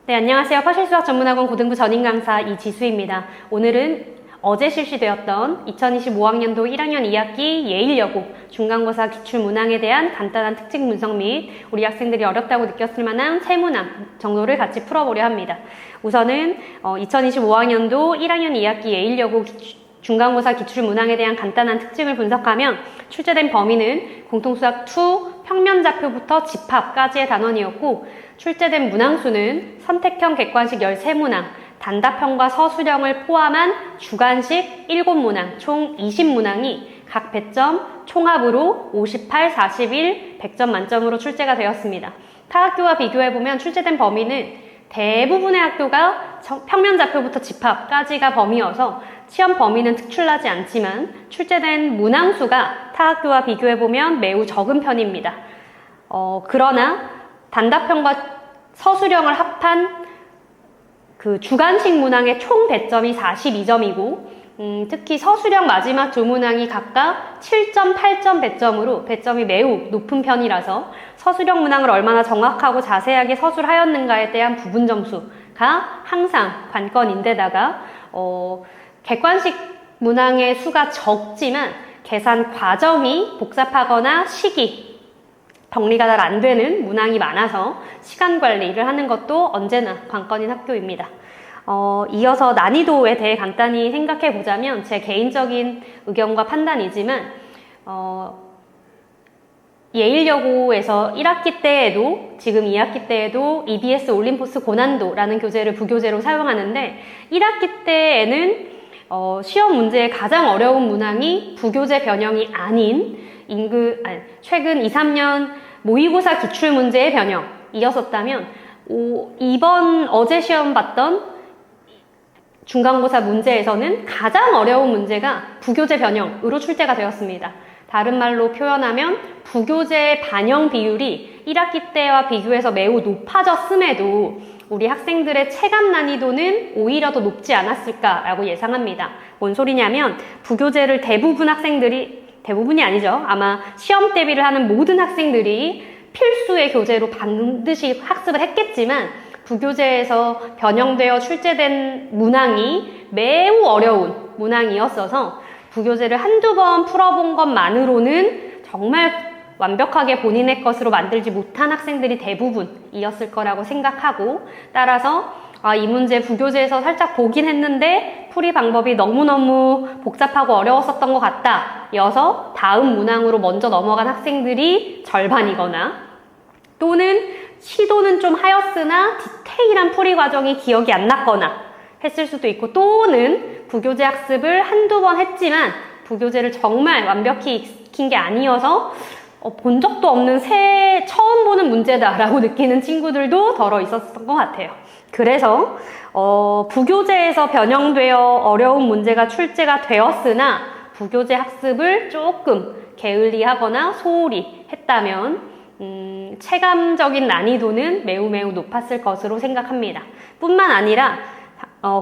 네, 안녕하세요. 퍼실수학 전문학원 고등부 전임 강사 이지수입니다. 오늘은 어제 실시되었던 2025학년도 1학년 2학기 예일여고 중간고사 기출문항에 대한 간단한 특징 분석 및 우리 학생들이 어렵다고 느꼈을 만한 세문항 정도를 같이 풀어보려 합니다. 우선은 2025학년도 1학년 2학기 예일여고 중간고사 기출문항에 대한 간단한 특징을 분석하면 출제된 범위는 공통수학 2 평면좌표부터 집합까지의 단원이었고, 출제된 문항수는 선택형 객관식 13문항, 단답형과 서술형을 포함한 주관식 7문항, 총 20문항이 각 배점 총합으로 58, 41, 100점 만점으로 출제가 되었습니다. 타 학교와 비교해보면 출제된 범위는 대부분의 학교가 평면좌표부터 집합까지가 범위여서 시험 범위는 특출나지 않지만 출제된 문항수가 타 학교와 비교해보면 매우 적은 편입니다. 그러나 단답형과 서술형을 합한 그 주관식 문항의 총 배점이 42점이고 특히 서술형 마지막 두 문항이 각각 7점, 8점 배점으로 배점이 매우 높은 편이라서 서술형 문항을 얼마나 정확하고 자세하게 서술하였는가에 대한 부분 점수가 항상 관건인데다가 객관식 문항의 수가 적지만 계산 과정이 복잡하거나 시기, 정리가 잘 안 되는 문항이 많아서 시간 관리를 하는 것도 언제나 관건인 학교입니다. 이어서 난이도에 대해 간단히 생각해 보자면 제 개인적인 의견과 판단이지만 예일여고에서 1학기 때에도 지금 2학기 때에도 EBS 올림포스 고난도라는 교재를 부교재로 사용하는데 1학기 때에는 시험 문제의 가장 어려운 문항이 부교재 변형이 아닌 최근 2, 3년 모의고사 기출문제의 변형이었었다면 이번 어제 시험 봤던 중간고사 문제에서는 가장 어려운 문제가 부교재 변형으로 출제가 되었습니다. 다른 말로 표현하면 부교재 반영 비율이 1학기 때와 비교해서 매우 높아졌음에도 우리 학생들의 체감 난이도는 오히려 더 높지 않았을까라고 예상합니다. 뭔 소리냐면 부교재를 대부분이 아니죠. 아마 시험 대비를 하는 모든 학생들이 필수의 교재로 반드시 학습을 했겠지만 부교재에서 변형되어 출제된 문항이 매우 어려운 문항이었어서 부교재를 한두 번 풀어본 것만으로는 정말 완벽하게 본인의 것으로 만들지 못한 학생들이 대부분이었을 거라고 생각하고, 따라서 이 문제 부교재에서 살짝 보긴 했는데 풀이 방법이 너무너무 복잡하고 어려웠었던 것 같다 여서 다음 문항으로 먼저 넘어간 학생들이 절반이거나, 또는 시도는 좀 하였으나 디테일한 풀이 과정이 기억이 안 났거나 했을 수도 있고, 또는 부교재 학습을 한두 번 했지만 부교재를 정말 완벽히 익힌 게 아니어서 본 적도 없는 처음 보는 문제다라고 느끼는 친구들도 덜어 있었던 것 같아요. 그래서 부교재에서 변형되어 어려운 문제가 출제가 되었으나 부교재 학습을 조금 게을리하거나 소홀히 했다면 체감적인 난이도는 매우 높았을 것으로 생각합니다. 뿐만 아니라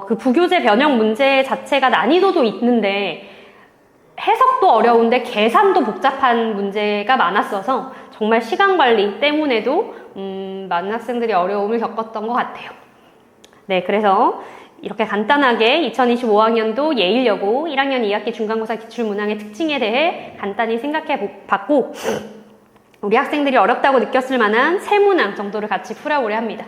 그 부교재 변형 문제 자체가 난이도도 있는데 해석도 어려운데 계산도 복잡한 문제가 많았어서 정말 시간 관리 때문에도 많은 학생들이 어려움을 겪었던 것 같아요. 네, 그래서 이렇게 간단하게 2025학년도 예일여고 1학년 2학기 중간고사 기출문항의 특징에 대해 간단히 생각해 봤고, 우리 학생들이 어렵다고 느꼈을 만한 세문항 정도를 같이 풀어보려 합니다.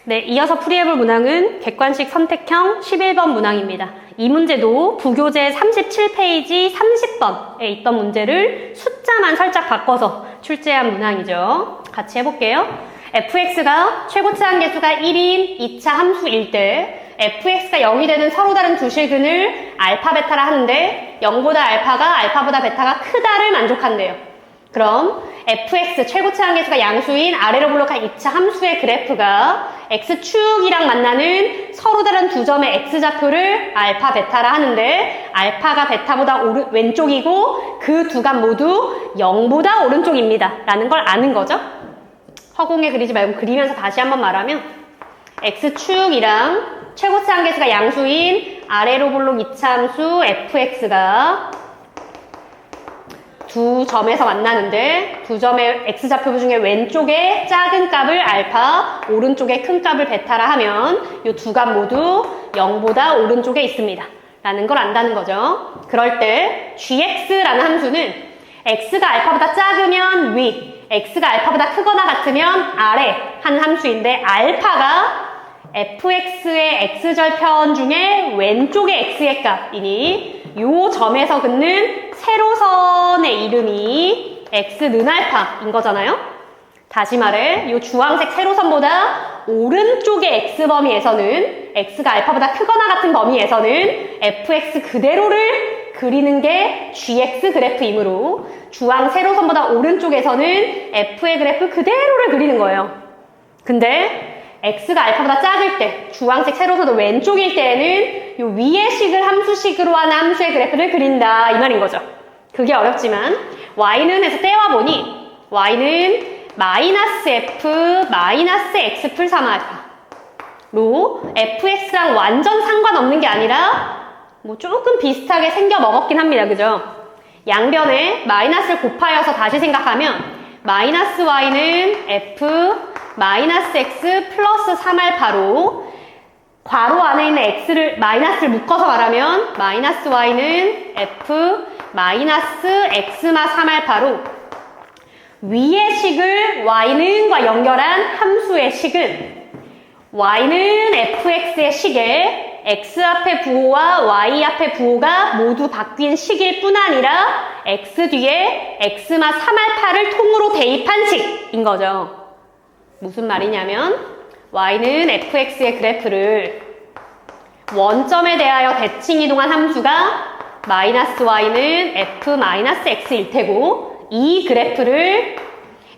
네, 이어서 풀이해볼 문항은 객관식 선택형 11번 문항입니다. 이 문제도 부교재 37페이지 30번에 있던 문제를 숫자만 살짝 바꿔서 출제한 문항이죠. 같이 해볼게요. fx가 최고차 함계수가 1인 2차 함수일 때 fx가 0이 되는 서로 다른 두 실근을 알파, 베타라 하는데 0보다 알파가 알파보다 베타가 크다를 만족한대요. 그럼 fx 최고차 함계수가 양수인 아래로 블록한 2차 함수의 그래프가 x축이랑 만나는 서로 다른 두 점의 x좌표를 알파, 베타라 하는데 알파가 베타보다 왼쪽이고 그 두 감 모두 0보다 오른쪽입니다 라는 걸 아는 거죠. 허공에 그리지 말고 그리면서 다시 한번 말하면 x축이랑 최고차 함계수가 양수인 아래로 블록 2차 함수 fx가 두 점에서 만나는데 두 점의 x좌표 중에 왼쪽에 작은 값을 알파, 오른쪽에 큰 값을 베타라 하면 이 두 값 모두 0보다 오른쪽에 있습니다. 라는 걸 안다는 거죠. 그럴 때 gx라는 함수는 x가 알파보다 작으면 위, x가 알파보다 크거나 같으면 아래 하는 함수인데 알파가 fx의 x절편 중에 왼쪽의 x의 값이니 요 점에서 긋는 세로선의 이름이 x는 알파인 거잖아요. 다시 말해 요 주황색 세로선보다 오른쪽의 x범위에서는 x가 알파보다 크거나 같은 범위에서는 fx 그대로를 그리는 게 gx 그래프이므로 주황 세로선보다 오른쪽에서는 f의 그래프 그대로를 그리는 거예요. 근데 x가 알파보다 작을 때, 주황색 세로선도 왼쪽일 때에는 요 위의 식을 함수식으로 한 함수의 그래프를 그린다 이 말인 거죠. 그게 어렵지만 y는 해서 떼와보니 y는 마이너스 f 마이너스 x 풀 3알파로 fx랑 완전 상관없는 게 아니라 뭐 조금 비슷하게 생겨 먹었긴 합니다. 그죠? 양변에 마이너스를 곱하여서 다시 생각하면 마이너스 y는 f 마이너스 x 플러스 3알파로 괄호 안에 있는 x를 마이너스를 묶어서 말하면 마이너스 y는 f 마이너스 x마 3알파로 위의 식을 y는과 연결한 함수의 식은 y는 fx의 식에 x 앞에 부호와 y 앞에 부호가 모두 바뀐 식일 뿐 아니라 x 뒤에 x마 3알파를 통으로 대입한 식인 거죠. 무슨 말이냐면 y는 fx의 그래프를 원점에 대하여 대칭 이동한 함수가 마이너스 y는 f 마이너스 x일 테고 이 그래프를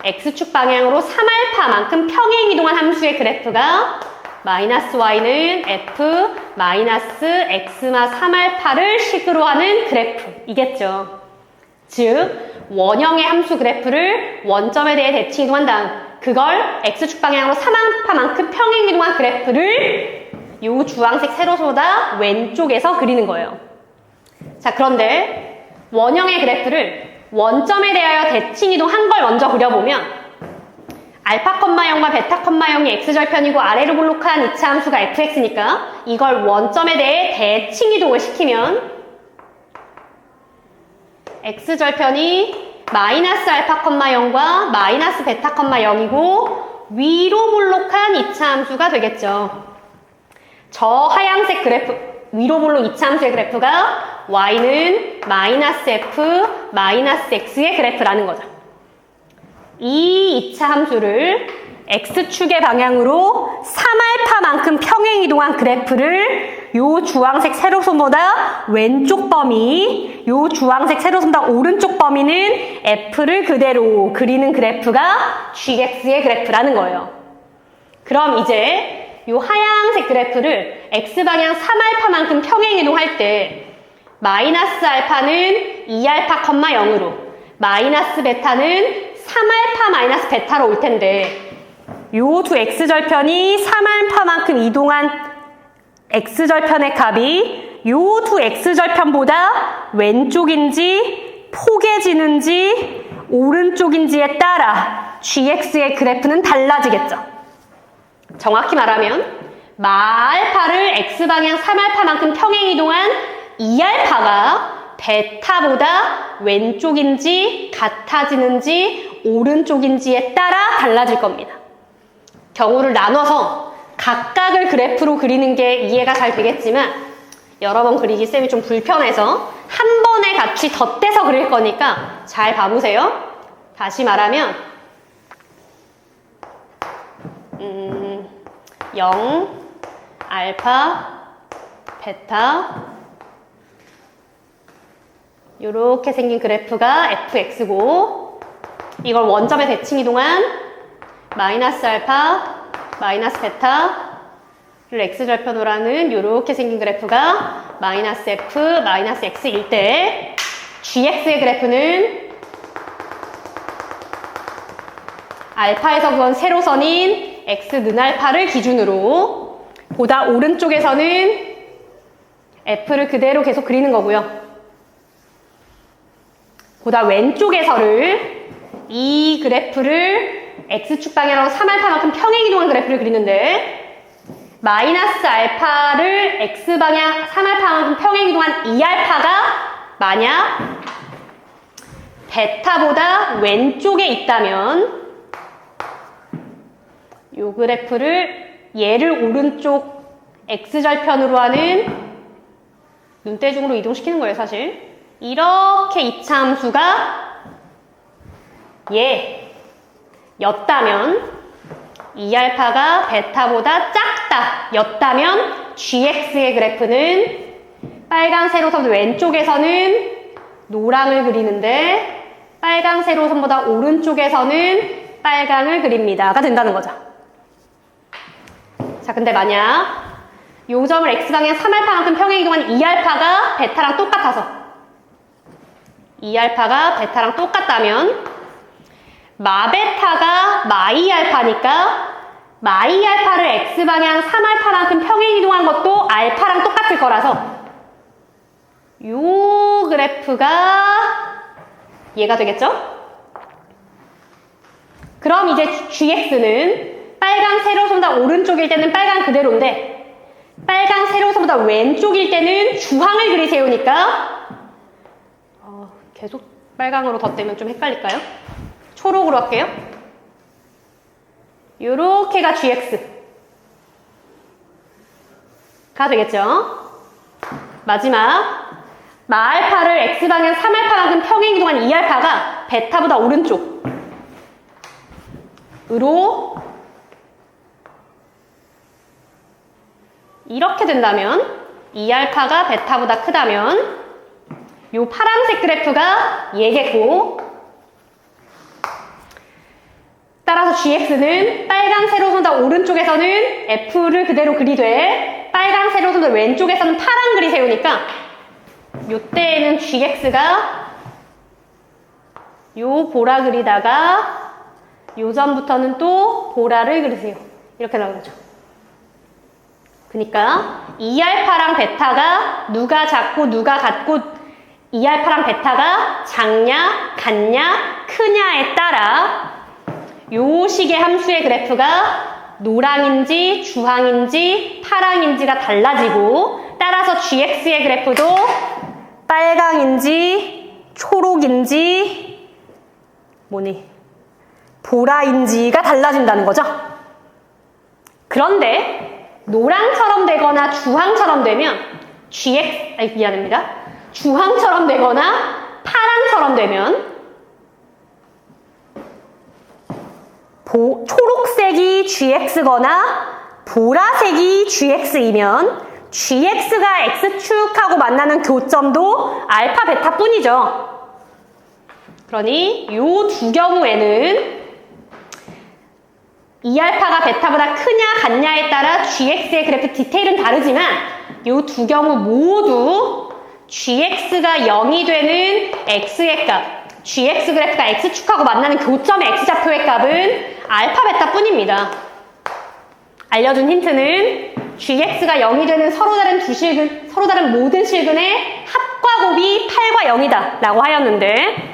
x축 방향으로 3알파만큼 평행 이동한 함수의 그래프가 마이너스 y는 f 마이너스 x마 3알파를 식으로 하는 그래프이겠죠. 즉 원형의 함수 그래프를 원점에 대해 대칭 이동한 다음 그걸 x축 방향으로 3알파만큼 평행 이동한 그래프를 요 주황색 세로선보다 왼쪽에서 그리는 거예요. 자, 그런데 원형의 그래프를 원점에 대하여 대칭 이동한 걸 먼저 그려보면 알파, 0과 베타, 0이 x절편이고 아래로 볼록한 이차 함수가 fx니까 이걸 원점에 대해 대칭 이동을 시키면 x절편이 마이너스 알파, 0과 마이너스 베타, 0이고 위로 볼록한 이차 함수가 되겠죠. 저 하얀색 그래프, 위로 볼록 이차 함수의 그래프가 y는 마이너스 f 마이너스 x의 그래프라는 거죠. 이 2차 함수를 x축의 방향으로 3알파만큼 평행 이동한 그래프를 요 주황색 세로선보다 왼쪽 범위, 요 주황색 세로선보다 오른쪽 범위는 f를 그대로 그리는 그래프가 gx의 그래프라는 거예요. 그럼 이제 요 하얀색 그래프를 x방향 3알파만큼 평행 이동할 때 마이너스 알파는 2알파, 0으로 마이너스 베타는 3알파 마이너스 베타로 올 텐데 요 두 x절편이 3알파만큼 이동한 x절편의 값이 요 두 x절편보다 왼쪽인지 포개지는지 오른쪽인지에 따라 gx의 그래프는 달라지겠죠. 정확히 말하면 마알파를 x방향 3알파만큼 평행 이동한 2알파가 베타보다 왼쪽인지 같아지는지 오른쪽인지에 따라 달라질 겁니다. 경우를 나눠서 각각을 그래프로 그리는 게 이해가 잘 되겠지만 여러 번 그리기 쌤이 좀 불편해서 한 번에 같이 덧대서 그릴 거니까 잘 봐보세요. 다시 말하면 0, 알파, 베타 이렇게 생긴 그래프가 fx고 이걸 원점에 대칭 이동한 마이너스 알파, 마이너스 베타를 x절편으로 하는 이렇게 생긴 그래프가 마이너스 f, 마이너스 x일 때 gx의 그래프는 알파에서 그은 세로선인 x는 알파를 기준으로 보다 오른쪽에서는 f를 그대로 계속 그리는 거고요. 보다 왼쪽에서를 이 그래프를 x축 방향으로 3알파만큼 평행이동한 그래프를 그리는데 마이너스 알파를 x방향 3알파만큼 평행이동한 2알파가 만약 베타보다 왼쪽에 있다면 이 그래프를 얘를 오른쪽 x절편으로 하는 눈대중으로 이동시키는 거예요, 사실. 이렇게 이차함수가 였다면 2알파가 베타보다 작다 였다면 gx의 그래프는 빨간 세로선 왼쪽에서는 노랑을 그리는데 빨간 세로선보다 오른쪽에서는 빨강을 그립니다가 된다는 거죠. 자, 근데 만약 요 점을 x방향 3알파만큼 평행이동한 2알파가 베타랑 똑같아서 2알파가 베타랑 똑같다면 마베타가 마이알파니까 마이알파를 x방향 3알파만큼 평행이동한 것도 알파랑 똑같을 거라서 요 그래프가 얘가 되겠죠? 그럼 이제 gx는 빨강 세로선보다 오른쪽일 때는 빨강 그대로인데 빨강 세로선보다 왼쪽일 때는 주황을 그리세요니까 계속 빨강으로 덧대면 좀 헷갈릴까요? 초록으로 할게요. 요렇게가 gx가 되겠죠? 마지막 마알파를 x방향 3알파만큼 평행이동한 2알파가 베타보다 오른쪽으로 이렇게 된다면 2알파가 베타보다 크다면 요 파란색 그래프가 얘겠고 따라서 gx는 빨강 세로선보다 오른쪽에서는 f를 그대로 그리되 빨강 세로선보다 왼쪽에서는 파랑 그리세요니까 요때에는 gx가 요 보라 그리다가 요 점부터는 또 보라를 그리세요. 이렇게 나오는 거죠. 그러니까 2알파랑 베타가 누가 작고 누가 같고 2알파랑 베타가 작냐, 같냐, 크냐에 따라 요 식의 함수의 그래프가 노랑인지 주황인지 파랑인지가 달라지고 따라서 gx의 그래프도 빨강인지 초록인지 보라인지가 달라진다는 거죠. 그런데 노랑처럼 되거나 주황처럼 되면 주황처럼 되거나 파랑처럼 되면 초록색이 gx거나 보라색이 gx이면 gx가 x축하고 만나는 교점도 알파 베타 뿐이죠. 그러니 이 두 경우에는 2알파가 베타보다 크냐 같냐에 따라 gx의 그래프 디테일은 다르지만 이 두 경우 모두 gx가 0이 되는 x의 값, gx 그래프가 x축하고 만나는 교점의 x좌표의 값은 알파 베타 뿐입니다. 알려준 힌트는 gx가 0이 되는 서로 다른 모든 실근의 합과 곱이 8과 0이다 라고 하였는데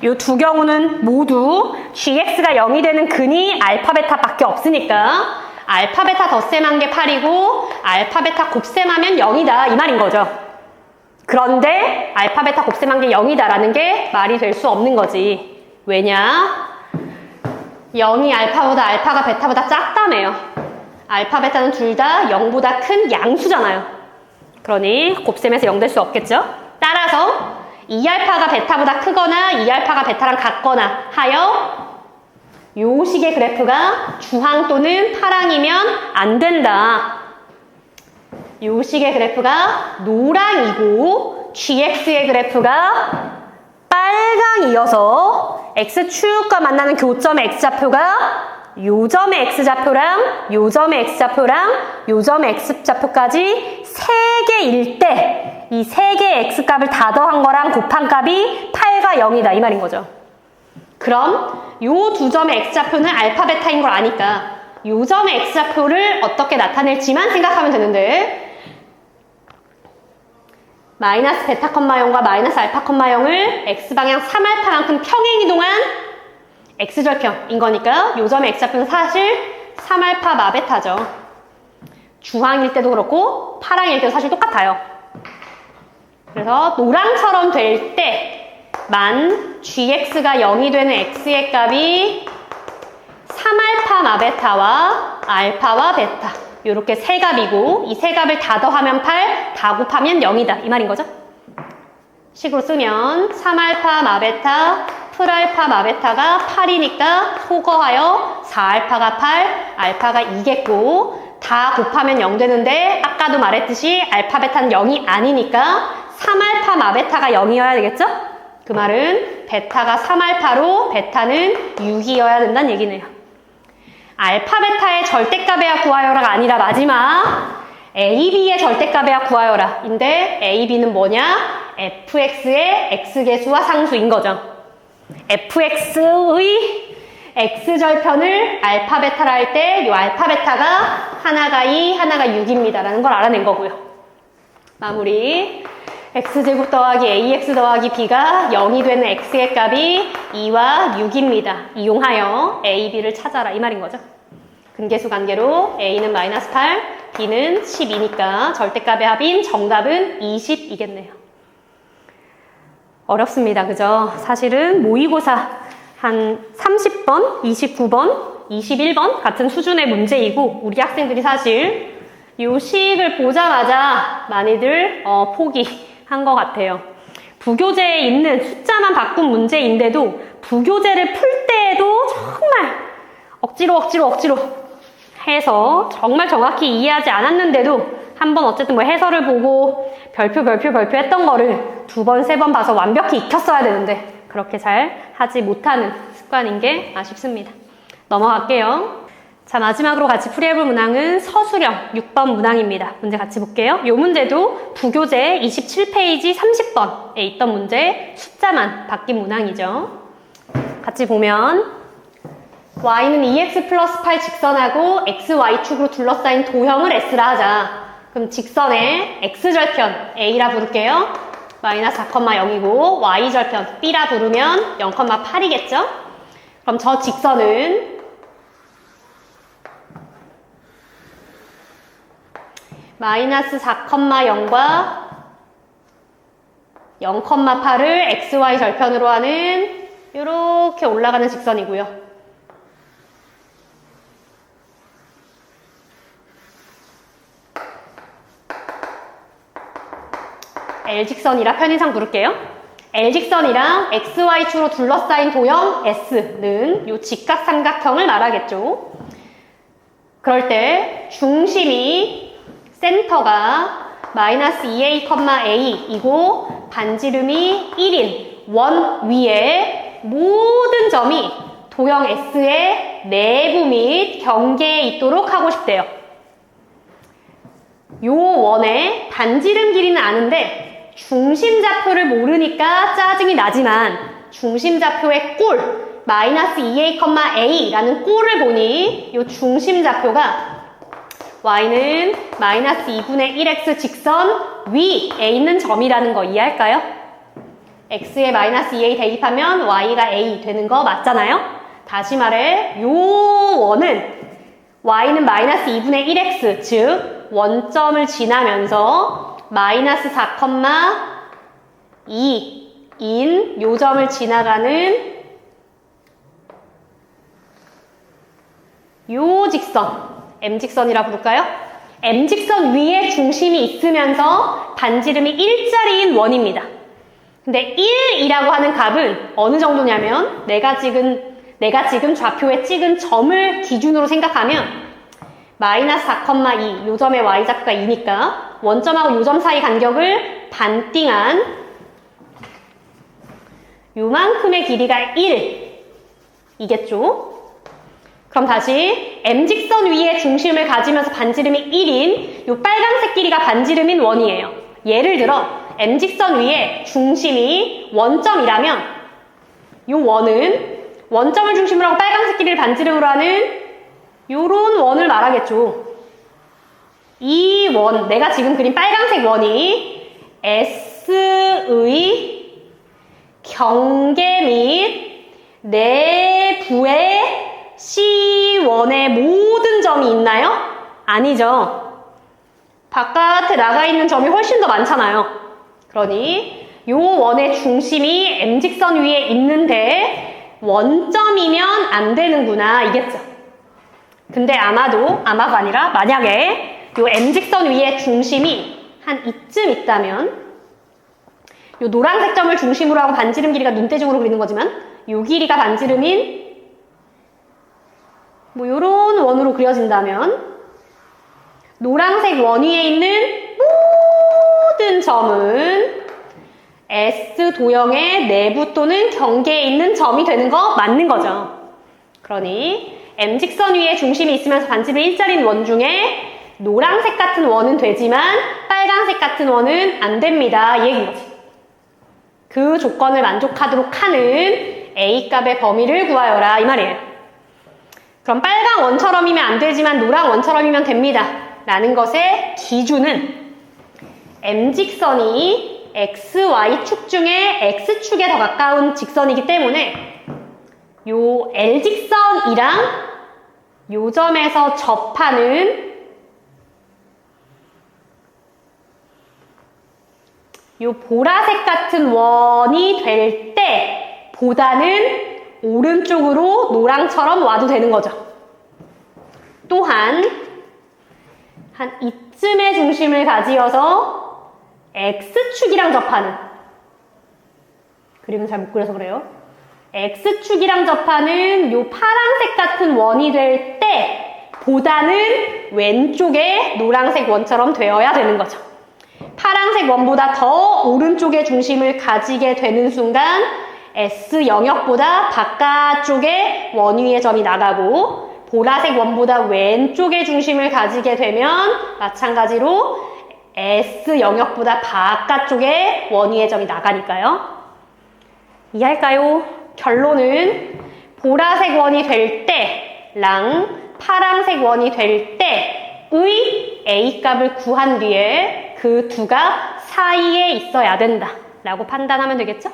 이 두 경우는 모두 gx가 0이 되는 근이 알파 베타밖에 없으니까 알파 베타 덧셈한 게 8이고 알파 베타 곱셈하면 0이다 이 말인 거죠. 그런데 알파 베타 곱셈한 게 0이다 라는 게 말이 될 수 없는 거지. 왜냐? 0이 알파가 베타보다 작다며요. 알파 베타는 둘 다 0보다 큰 양수잖아요. 그러니 곱셈해서 0 될 수 없겠죠? 따라서 2알파가 베타보다 크거나 2알파가 베타랑 같거나 하여 요 식의 그래프가 주황 또는 파랑이면 안 된다. 요 식의 그래프가 노랑이고 gx의 그래프가 빨강이어서 x축과 만나는 교점의 x좌표가 요 점의 x좌표랑 요 점의 x좌표랑 요 점의 x좌표까지 3개일 때 이 3개의 x값을 다 더한 거랑 곱한 값이 8과 0이다 이 말인 거죠. 그럼 요 두 점의 x좌표는 알파 베타인 걸 아니까 요 점의 x좌표를 어떻게 나타낼지만 생각하면 되는데 마이너스 베타 컴마 0과 마이너스 알파 컴마 0을 x방향 3알파만큼 평행 이동한 x절편인 거니까요. 요 점의 x좌표는 사실 3알파 마베타죠. 주황일 때도 그렇고 파랑일 때도 사실 똑같아요. 그래서 노랑처럼 될 때만 gx가 0이 되는 x의 값이 3알파 마베타와 알파와 베타 요렇게 세 값이고 이 세 값을 다 더하면 8, 다 곱하면 0이다 이 말인 거죠. 식으로 쓰면 3알파 마베타 풀알파 마베타가 8이니까 소거하여 4알파가 8, 알파가 2겠고 다 곱하면 0 되는데 아까도 말했듯이 알파 베타는 0이 아니니까 3알파 마베타가 0이어야 되겠죠? 그 말은 베타가 3알파로 베타는 6이어야 된다는 얘기네요. 알파 베타의 절대값에야 구하여라가 아니라 마지막 AB의 절대값에야 구하여라 인데 AB는 뭐냐? fx의 x계수와 상수인 거죠. fx의 x절편을 알파 베타라 할 때 이 알파 베타가 하나가 2, 하나가 6입니다 라는 걸 알아낸 거고요. 마무리. x제곱 더하기 ax 더하기 b가 0이 되는 x의 값이 2와 6입니다. 이용하여 a, b를 찾아라 이 말인 거죠. 근계수 관계로 a는 마이너스 8, b는 12니까 절대값의 합인 정답은 20이겠네요. 어렵습니다. 그죠? 사실은 모의고사 한 30번, 29번, 21번 같은 수준의 문제이고 우리 학생들이 사실 이 식을 보자마자 많이들 포기한 것 같아요. 부교재에 있는 숫자만 바꾼 문제인데도 부교재를 풀 때에도 정말 억지로 해서 정말 정확히 이해하지 않았는데도 한번 어쨌든 뭐 해설을 보고 별표 했던 거를 2번, 3번 봐서 완벽히 익혔어야 되는데 그렇게 잘 하지 못하는 습관인 게 아쉽습니다. 넘어갈게요. 자, 마지막으로 같이 풀이해볼 문항은 서술형 6번 문항입니다. 문제 같이 볼게요. 이 문제도 부교재 27페이지 30번에 있던 문제 숫자만 바뀐 문항이죠. 같이 보면 y는 2x 플러스 8 직선하고 xy축으로 둘러싸인 도형을 s라 하자. 그럼 직선의 x절편 a라 부를게요. 마이너스 4,0이고 y절편 b라 부르면 0,8이겠죠? 그럼 저 직선은 마이너스 4,0과 0,8을 xy 절편으로 하는 이렇게 올라가는 직선이고요. L직선이라 편의상 부를게요. L직선이랑 XY축으로 둘러싸인 도형 S는 이 직각삼각형을 말하겠죠. 그럴 때 중심이 센터가 마이너스 2a, a이고 반지름이 1인 원 위에 모든 점이 도형 S의 내부 및 경계에 있도록 하고 싶대요. 요 원의 반지름 길이는 아는데 중심좌표를 모르니까 짜증이 나지만 중심좌표의 꼴 마이너스 2a, a라는 꼴을 보니 이 중심좌표가 y는 마이너스 2분의 1x 직선 위에 있는 점이라는 거 이해할까요? x에 마이너스 2a 대입하면 y가 a 되는 거 맞잖아요? 다시 말해 이 원은 y는 마이너스 2분의 1x 즉 원점을 지나면서 마이너스 4,2인 요 점을 지나가는 요 직선 M직선이라 부를까요? M직선 위에 중심이 있으면서 반지름이 1짜리인 원입니다. 근데 1이라고 하는 값은 어느 정도냐면 내가 지금 좌표에 찍은 점을 기준으로 생각하면 마이너스 4,2 요 점의 y좌표가 2니까 원점하고 요 점 사이 간격을 반띵한 요만큼의 길이가 1이겠죠? 그럼 다시 M직선 위에 중심을 가지면서 반지름이 1인 요 빨간색 길이가 반지름인 원이에요. 예를 들어 M직선 위에 중심이 원점이라면 요 원은 원점을 중심으로 하고 빨간색 길이를 반지름으로 하는 요런 원을 말하겠죠. 이 원, 내가 지금 그린 빨간색 원이 S S의 경계 및 내부에 C1의 모든 점이 있나요? 아니죠. 바깥에 나가 있는 점이 훨씬 더 많잖아요. 그러니 요 원의 중심이 M직선 위에 있는데 원점이면 안 되는구나 이겠죠. 근데 아마가 아니라 만약에 요 M직선 위에 중심이 한 이쯤 있다면 요 노란색 점을 중심으로 하고 반지름 길이가 눈대중으로 그리는 거지만 요 길이가 반지름인 뭐 요런 원으로 그려진다면 노란색 원 위에 있는 모든 점은 S 도형의 내부 또는 경계에 있는 점이 되는 거 맞는 거죠. 그러니 M직선 위에 중심이 있으면서 반지름 일자리인 원 중에 노란색 같은 원은 되지만 빨간색 같은 원은 안 됩니다. 이 얘기인 거지. 그 조건을 만족하도록 하는 A값의 범위를 구하여라 이 말이에요. 그럼 빨간 원처럼이면 안 되지만 노란 원처럼이면 됩니다. 라는 것의 기준은 M직선이 XY축 중에 X축에 더 가까운 직선이기 때문에 요 L직선이랑 요 점에서 접하는 요 보라색 같은 원이 될 때 보다는 오른쪽으로 노랑처럼 와도 되는 거죠. 또한 한 이쯤의 중심을 가지어서 X축이랑 접하는 그림을 잘 못 그려서 그래요. X축이랑 접하는 요 파란색 같은 원이 될 때 보다는 왼쪽에 노란색 원처럼 되어야 되는 거죠. 파란색 원보다 더 오른쪽에 중심을 가지게 되는 순간 S 영역보다 바깥쪽에 원 위의 점이 나가고 보라색 원보다 왼쪽에 중심을 가지게 되면 마찬가지로 S 영역보다 바깥쪽에 원 위의 점이 나가니까요. 이해할까요? 결론은 보라색 원이 될 때랑 파란색 원이 될 때의 A값을 구한 뒤에 그 두가 사이에 있어야 된다 라고 판단하면 되겠죠?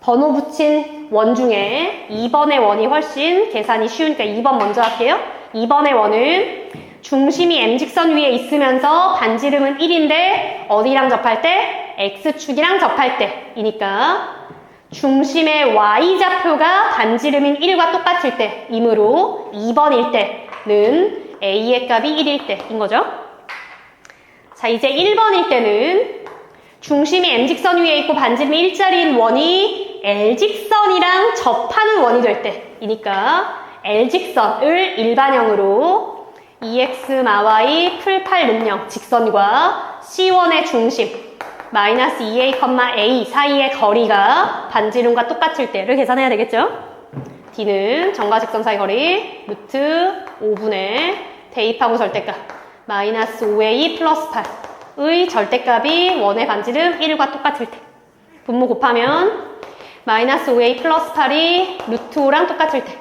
번호 붙인 원 중에 2번의 원이 훨씬 계산이 쉬우니까 2번 먼저 할게요. 2번의 원은 중심이 M직선 위에 있으면서 반지름은 1인데 어디랑 접할 때? X축이랑 접할 때이니까 중심의 Y좌표가 반지름인 1과 똑같을 때이므로 2번일 때는 A의 값이 1일 때인 거죠. 자, 이제 1번일 때는 중심이 M직선 위에 있고 반지름이 일자리인 원이 L직선이랑 접하는 원이 될 때이니까 L직선을 일반형으로 2x 마y 풀8 능령 직선과 C1의 중심 마이너스 2a, a 사이의 거리가 반지름과 똑같을 때를 계산해야 되겠죠? D는 점과 직선 사이 거리 루트 5분의 대입하고 절대값 마이너스 5a 플러스 8의 절대값이 원의 반지름 1과 똑같을 때 분모 곱하면 마이너스 5a 플러스 8이 루트 5랑 똑같을 때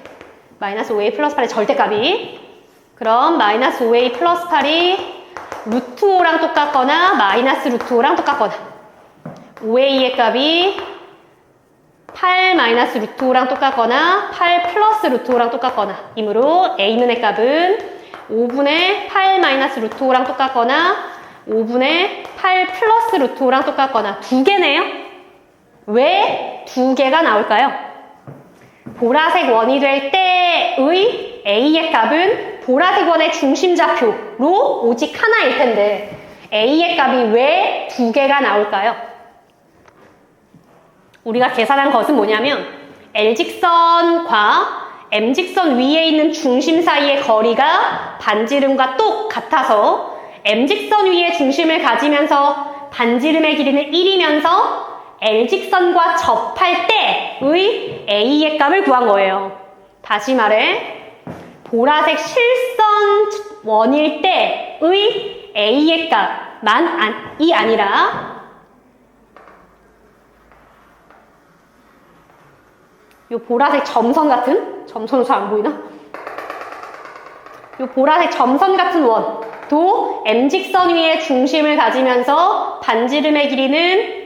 마이너스 5a 플러스 8의 절대값이 그럼 마이너스 5a 플러스 8이 루트 5랑 똑같거나 마이너스 루트 5랑 똑같거나 5a의 값이 8 마이너스 루트 5랑 똑같거나 8 플러스 루트 5랑 똑같거나 이므로 a는 의 값은 5분의 8 마이너스 루트 5랑 똑같거나 5분의 8 플러스 루트 5랑 똑같거나 두 개네요. 왜 두 개가 나올까요? 보라색 원이 될 때의 A의 값은 보라색 원의 중심 좌표로 오직 하나일 텐데 A의 값이 왜 두 개가 나올까요? 우리가 계산한 것은 뭐냐면 L직선과 M직선 위에 있는 중심 사이의 거리가 반지름과 똑같아서 M직선 위에 중심을 가지면서 반지름의 길이는 1이면서 L직선과 접할 때의 A의 값을 구한 거예요. 다시 말해 보라색 실선 원일 때의 A의 값만이 아니라 요 보라색 점선 같은 점선은 잘 안 보이나? 요 보라색 점선 같은 원 도 M직선 위에 중심을 가지면서 반지름의 길이는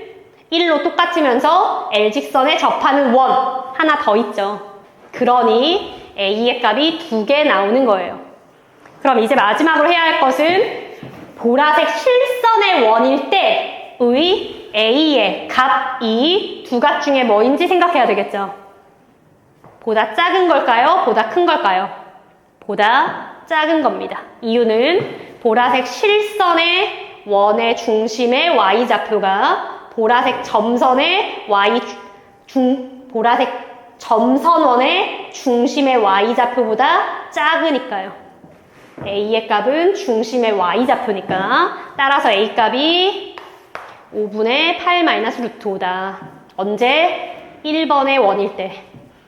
1로 똑같으면서 L직선에 접하는 원 하나 더 있죠. 그러니 A의 값이 2개 나오는 거예요. 그럼 이제 마지막으로 해야 할 것은 보라색 실선의 원일 때의 A의 값이 두 값 중에 뭐인지 생각해야 되겠죠. 보다 작은 걸까요? 보다 큰 걸까요? 보다 작은 겁니다. 이유는 보라색 실선의 원의 중심의 Y좌표가 보라색 점선의 보라색 점선원의 중심의 Y좌표보다 작으니까요. A의 값은 중심의 Y좌표니까 따라서 A 값이 5분의 8-루트5다. 언제? 1번의 원일 때.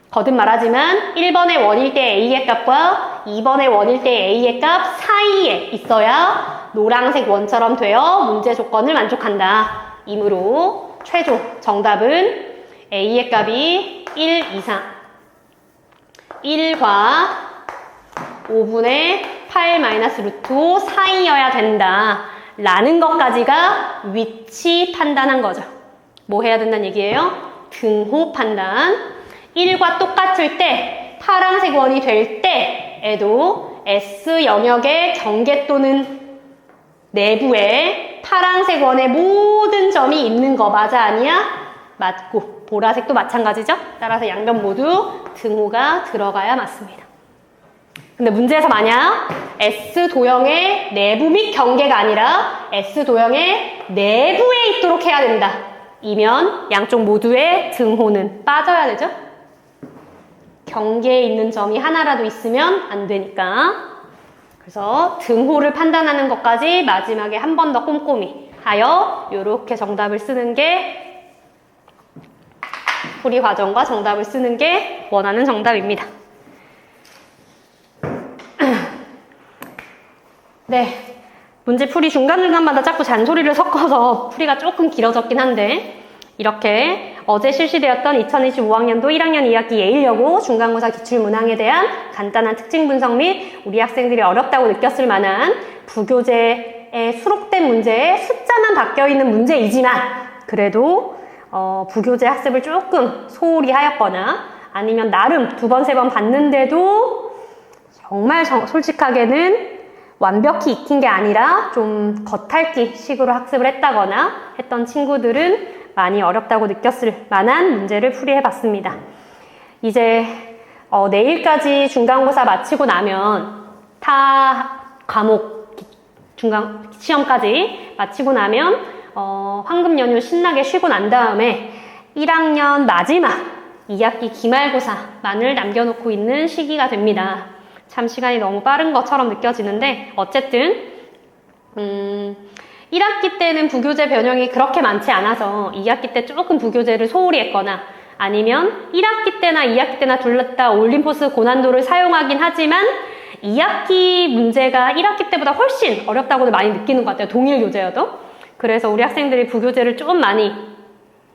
거듭 말하지만 1번의 원일 때 A의 값과 2번의 원일 때 A의 값 사이에 있어야 노란색 원처럼 되어 문제 조건을 만족한다. 이므로 최종 정답은 A의 값이 1 이상 1과 5분의 8-루트5 사이여야 된다 라는 것까지가 위치 판단한 거죠. 뭐 해야 된다는 얘기예요? 등호 판단. 1과 똑같을 때 파란색 원이 될 때에도 S 영역의 경계또는 내부에 파란색 원의 모든 점이 있는 거 맞아 아니야? 맞고 보라색도 마찬가지죠? 따라서 양변 모두 등호가 들어가야 맞습니다. 근데 문제에서 만약 S 도형의 내부 및 경계가 아니라 S 도형의 내부에 있도록 해야 된다. 이면 양쪽 모두의 등호는 빠져야 되죠? 경계에 있는 점이 하나라도 있으면 안 되니까. 그래서 등호를 판단하는 것까지 마지막에 한 번 더 꼼꼼히 하여 이렇게 정답을 쓰는 게 풀이 과정과 정답을 쓰는 게 원하는 정답입니다. 네, 문제 풀이 중간중간마다 자꾸 잔소리를 섞어서 풀이가 조금 길어졌긴 한데 이렇게 어제 실시되었던 2025학년도 1학년 2학기 예일여고 중간고사 기출문항에 대한 간단한 특징 분석 및 우리 학생들이 어렵다고 느꼈을 만한 부교재에 수록된 문제에 숫자만 바뀌어있는 문제이지만 그래도 부교재 학습을 조금 소홀히 하였거나 아니면 나름 2번, 3번 봤는데도 정말 솔직하게는 완벽히 익힌 게 아니라 좀 겉핥기 식으로 학습을 했다거나 했던 친구들은 많이 어렵다고 느꼈을 만한 문제를 풀이해봤습니다. 이제 내일까지 중간고사 마치고 나면 타 과목 중간 시험까지 마치고 나면 황금 연휴 신나게 쉬고 난 다음에 1학년 마지막 2학기 기말고사만을 남겨놓고 있는 시기가 됩니다. 참 시간이 너무 빠른 것처럼 느껴지는데 어쨌든 1학기 때는 부교재 변형이 그렇게 많지 않아서 2학기 때 조금 부교재를 소홀히 했거나 아니면 1학기 때나 2학기 때나 둘 다 올림포스 고난도를 사용하긴 하지만 2학기 문제가 1학기 때보다 훨씬 어렵다고도 많이 느끼는 것 같아요. 동일 교재여도. 그래서 우리 학생들이 부교재를 좀 많이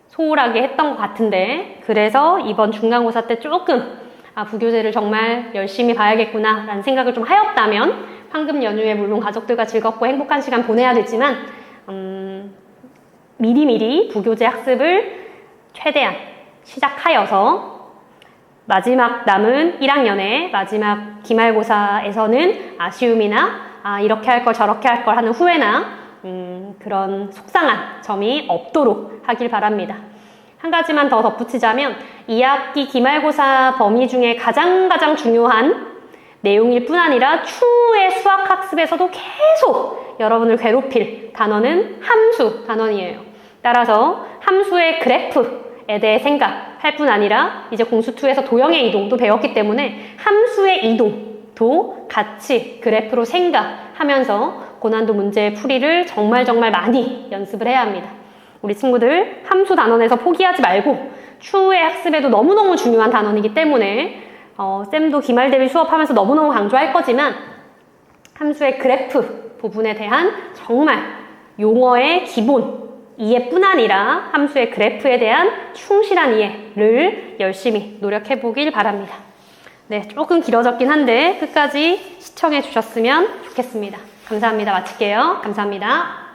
소홀하게 했던 것 같은데 그래서 이번 중간고사 때 조금 부교재를 정말 열심히 봐야겠구나 라는 생각을 좀 하였다면 황금 연휴에 물론 가족들과 즐겁고 행복한 시간 보내야 되지만 미리미리 부교재 학습을 최대한 시작하여서 마지막 남은 1학년의 마지막 기말고사에서는 아쉬움이나 이렇게 할 걸 저렇게 할 걸 하는 후회나 그런 속상한 점이 없도록 하길 바랍니다. 한 가지만 더 덧붙이자면 2학기 기말고사 범위 중에 가장 중요한 내용일 뿐 아니라 추후의 수학학습에서도 계속 여러분을 괴롭힐 단어는 함수 단원이에요. 따라서 함수의 그래프에 대해 생각할 뿐 아니라 이제 공수2에서 도형의 이동도 배웠기 때문에 함수의 이동도 같이 그래프로 생각하면서 고난도 문제 풀이를 정말 많이 연습을 해야 합니다. 우리 친구들 함수 단원에서 포기하지 말고 추후의 학습에도 너무너무 중요한 단원이기 때문에 쌤도 기말 대비 수업하면서 너무너무 강조할 거지만 함수의 그래프 부분에 대한 정말 용어의 기본 이해뿐 아니라 함수의 그래프에 대한 충실한 이해를 열심히 노력해 보길 바랍니다. 네, 조금 길어졌긴 한데 끝까지 시청해 주셨으면 좋겠습니다. 감사합니다. 마칠게요. 감사합니다.